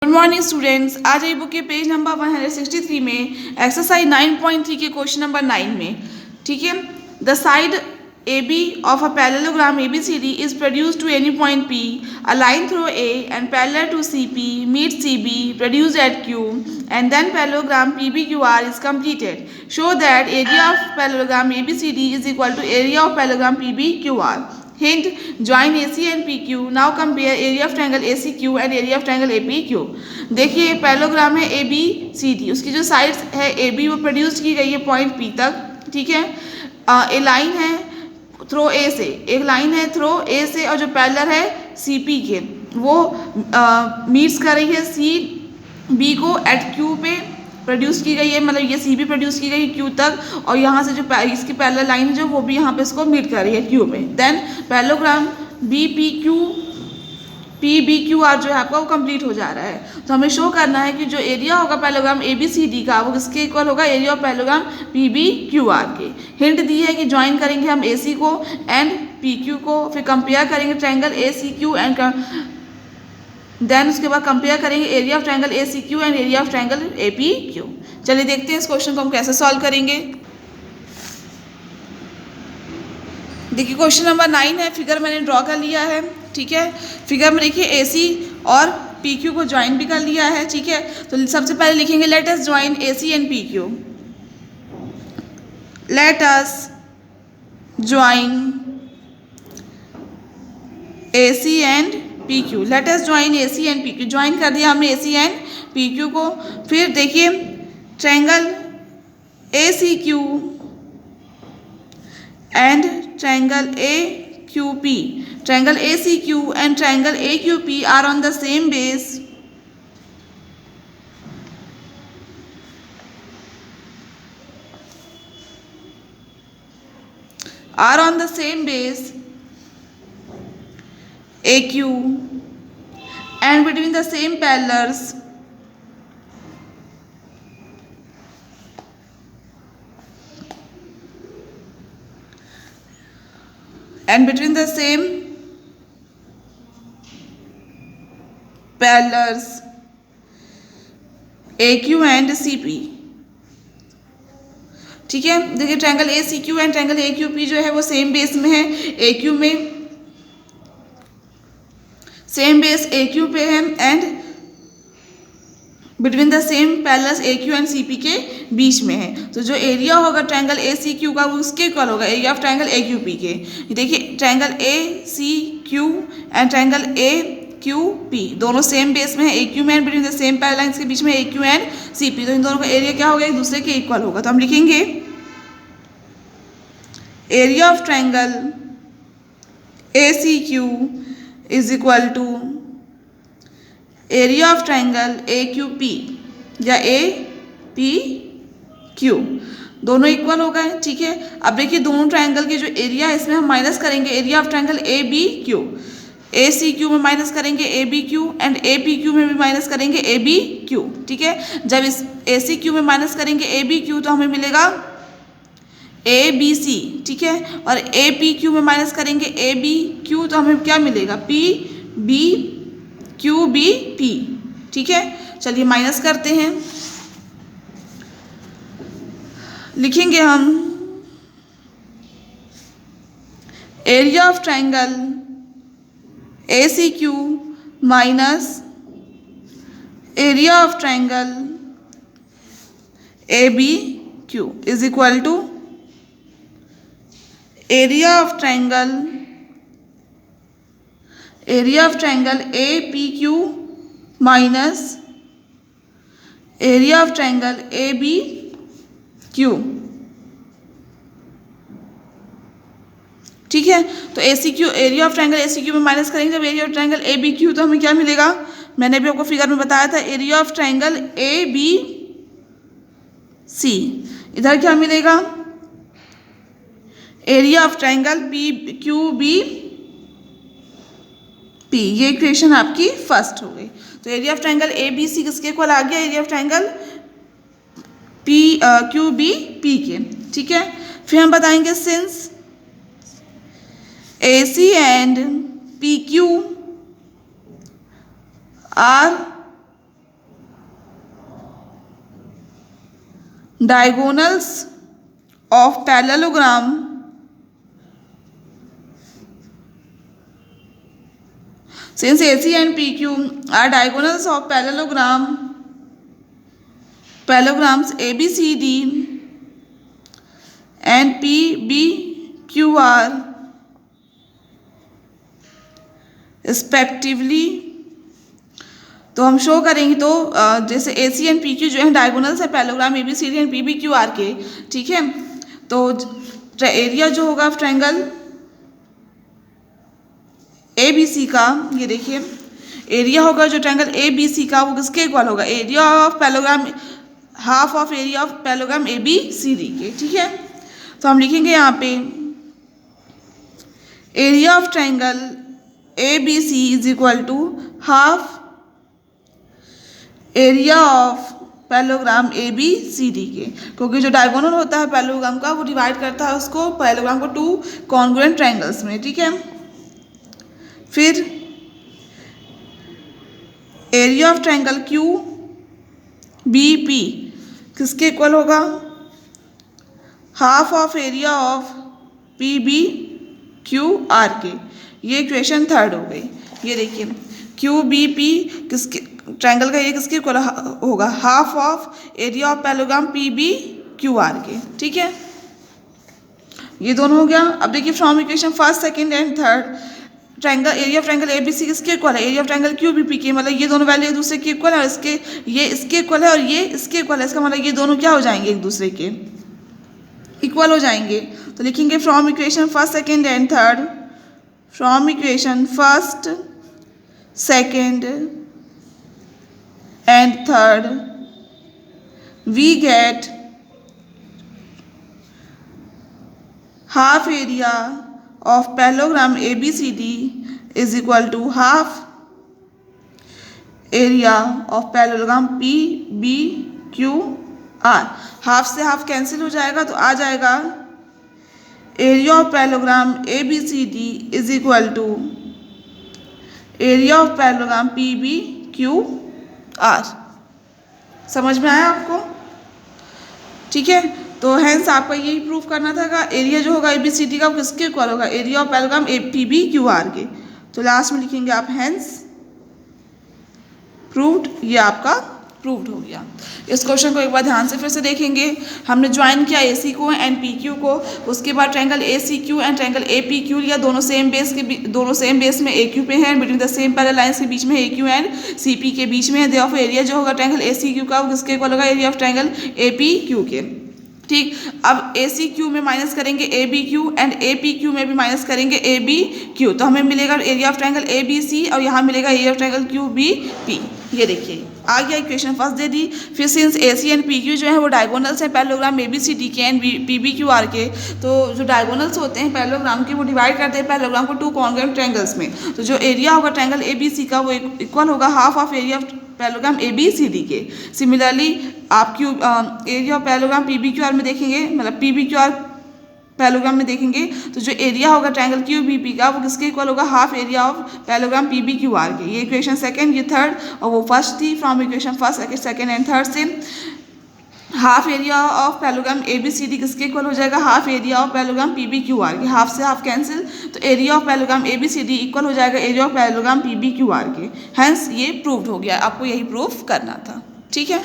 Good morning students. आज I book के page number 163 में एक्सरसाइज 9.3 के क्वेश्चन नंबर 9 में, ठीक है, the side A B of a parallelogram ABCD is produce to any point P, a line through A and parallel to CP meets CB produced at Q, and then parallelogram PBQR is completed. Show that area of parallelogram ABCD is equal to area of parallelogram PBQR. Hint: join AC and PQ. Now compare area of triangle ACQ and area of triangle APQ. देखिए parallelogram है ABCD, उसकी जो sides है AB वो produce की गई है point P तक, ठीक है। ए लाइन है थ्रो ए से, एक लाइन है थ्रो ए से, और जो पैरेलल है CP के वो मीट्स कर रही है CB को एट Q पे प्रोड्यूस की गई है, मतलब ये CB प्रोड्यूस की गई है Q तक, और यहाँ से जो इसकी पैरेलल लाइन है जो वो भी यहाँ पे इसको मीट कर रही है Q में। देन पैरेललोग्राम PBQR जो है आपका वो कंप्लीट हो जा रहा है। तो हमें शो करना है कि जो एरिया होगा पैरेललोग्राम ABCD का वो किसके इक्वल होगा, एरिया ऑफ पैरेललोग्राम PBQR के। हिंट दी है कि ज्वाइन करेंगे हम AC को एंड PQ को, फिर कंपेयर करेंगे ट्रायंगल ACQ एंड देन उसके बाद कंपेयर करेंगे area of triangle ACQ and area of triangle APQ। चलिए देखते हैं इस क्वेश्चन को हम कैसे सॉल्व करेंगे। देखिए क्वेश्चन नंबर 9 है, फिगर मैंने ड्रॉ कर लिया है, ठीक है। फिगर में देखिए AC और PQ को ज्वाइन भी कर लिया है, ठीक है। तो सबसे पहले लिखेंगे let us join AC and PQ। Let us join AC and PQ। Let us join AC and PQ। Join कर दिया हमने AC एंड PQ को। फिर देखिए triangle ACQ and triangle AQP। Triangle ACQ and triangle AQP are on the same base. Are on the same base AQ and between the same parallels AQ and CP, ठीक है। देखिए triangle ACQ and triangle AQP जो है वो same base में है, AQ में same base AQ पे है and between the same parallels AQ and CP के बीच में है। तो जो एरिया होगा ट्रायंगल ACQ का वो उसके इक्वल होगा एरिया ऑफ ट्रायंगल AQP के। देखिए triangle ACQ and triangle AQP दोनों सेम बेस में है, AQ में and between the same parallels के बीच में AQ एंड CP। तो इन दोनों का एरिया क्या होगा, एक दूसरे के इक्वल होगा। तो हम लिखेंगे area of triangle ACQ is equal to area of triangle AQP या APQ, दोनों इक्वल हो गए, ठीक है। अब देखिए दोनों ट्रायंगल के जो एरिया है इसमें हम माइनस करेंगे area of triangle ABQ। ACQ में माइनस करेंगे ABQ एंड APQ में भी माइनस करेंगे ABQ, ठीक है। जब इस ACQ में माइनस करेंगे ABQ तो हमें मिलेगा ABC, ठीक है। और APQ में माइनस करेंगे ABQ तो हमें क्या मिलेगा, PBQBP, ठीक है। चलिए माइनस करते हैं, लिखेंगे हम area of triangle ACQ minus area of triangle ABQ is equal to area of triangle APQ minus area of triangle ABQ, ठीक है। तो ACQ area of triangle ACQ में माइनस करेंगे जब एरिया ऑफ ट्रायंगल ABQ तो हमें क्या मिलेगा, मैंने भी आपको फिगर में बताया था एरिया ऑफ ट्रायंगल ABC। इधर क्या मिलेगा, एरिया ऑफ ट्रायंगल PQBP। ये इक्वेशन आपकी फर्स्ट हो गई। तो एरिया ऑफ ट्रायंगल ABC किसके इक्वल आ गया, एरिया ऑफ ट्रायंगल QBP के, ठीक है। फिर हम बताएंगे since AC and PQ are diagonals of parallelogram since AC and PQ are diagonals of parallelograms ABCD and PBQR respectively। तो हम शो करेंगे तो जैसे A C and P Q जो है डायगोनल्स है parallelogram A B C D and P B Q R के, ठीक है। तो एरिया जो होगा ट्रायंगल ए बी सी का, ये देखिए एरिया होगा जो ट्रायंगल ए बी सी का वो किसके इक्वल होगा, area of parallelogram half of area of parallelogram A B C D के, ठीक है। तो हम लिखेंगे यहाँ पे area of triangle A B C is equal to half area of parallelogram A B C D के, क्योंकि जो डायगोनल होता है पैरेललोग्राम का वो डिवाइड करता है उसको पैरेललोग्राम को टू कॉन्ग्रुएंट ट्रायंगल्स में, ठीक है। फिर area of triangle Q B P किसके इक्वल होगा, half of area of P B Q R के। ये इक्वेशन थर्ड हो गई। ये देखिए क्यू बी पी किसके ट्रायंगल का एरिया किसके इक्वल होगा, half of area of parallelogram P B Q R के, ठीक है। ये दोनों हो गया। अब देखिए from equation first second and third triangle area of triangle A B सी किसके इक्वल है, area of triangle Q B P के, मतलब ये दोनों वैल्यू एक दूसरे के इक्वल है और ये इसके इक्वल है और ये इसके इक्वल है, इसका मतलब ये दोनों क्या हो जाएंगे, एक दूसरे के इक्वल हो जाएंगे। तो लिखेंगे from equation first second and third, from equation first second and third we get half area of parallelogram ABCD is equal to half area of parallelogram PBQR। Half से हाफ कैंसिल हो जाएगा तो आ जाएगा area of parallelogram ABCD is equal to area of parallelogram PBQR। समझ में आया आपको, ठीक है। तो हेंस आपका यही प्रूफ करना था कि एरिया जो होगा ABCD का वो किसके इक्वल होगा, एरिया ऑफ पैरेललोग्राम PBQR के। तो लास्ट में लिखेंगे आप हेंस प्रूव्ड, ये आपका प्रूव्ड हो गया। इस क्वेश्चन को एक बार ध्यान से फिर से देखेंगे। हमने ज्वाइन किया AC को एंड PQ को, उसके बाद triangle ACQ and triangle APQ लिया, दोनों सेम बेस में AQ पे हैं, between the same parallel lines के बीच में AQ एंड CP के बीच में है। देयरफॉर एरिया जो होगा ट्रायंगल ACQ का वो किसके इक्वल होगा, एरिया ऑफ ट्रायंगल APQ के, ठीक। अब ACQ में माइनस करेंगे ABQ एंड APQ में भी माइनस करेंगे ABQ, तो हमें मिलेगा एरिया ऑफ ट्रायंगल ABC और यहाँ मिलेगा एरिया ऑफ ट्रायंगल QBP। ये देखिए आ गया, इक्वेशन फर्स्ट दे दी। फिर सिंस AC एंड PQ जो है वो डायगोनल्स हैं पैरेललोग्राम ABCD के एंड PBQR के, तो जो डायगोनल्स होते हैं पैरेललोग्राम के वो डिवाइड करते हैं पैरेललोग्राम को टू कॉन्ग्रुएंट ट्रायंगल्स में। तो जो एरिया होगा ट्रायंगल ABC का वो इक्वल होगा half of area of parallelogram ABCD के। सिमिलरली आप एरिया ऑफ पैरेललोग्राम PBQR में देखेंगे, मतलब PBQR पैरेललोग्राम में देखेंगे तो जो एरिया होगा ट्रायंगल QBP का वो किसके इक्वल होगा, half area of parallelogram PBQR के। ये इक्वेशन सेकंड, ये थर्ड और वो फर्स्ट थी। From equation first second and third से half area of parallelogram ABCD किसके इक्वल हो जाएगा, half area of parallelogram PBQR के। हाफ से हाफ कैंसिल, तो area of parallelogram ABCD equal हो जाएगा एरिया ऑफ पैरेललोग्राम PBQR के। हेंस ये प्रूव्ड हो गया, आपको यही प्रूफ करना था, ठीक है।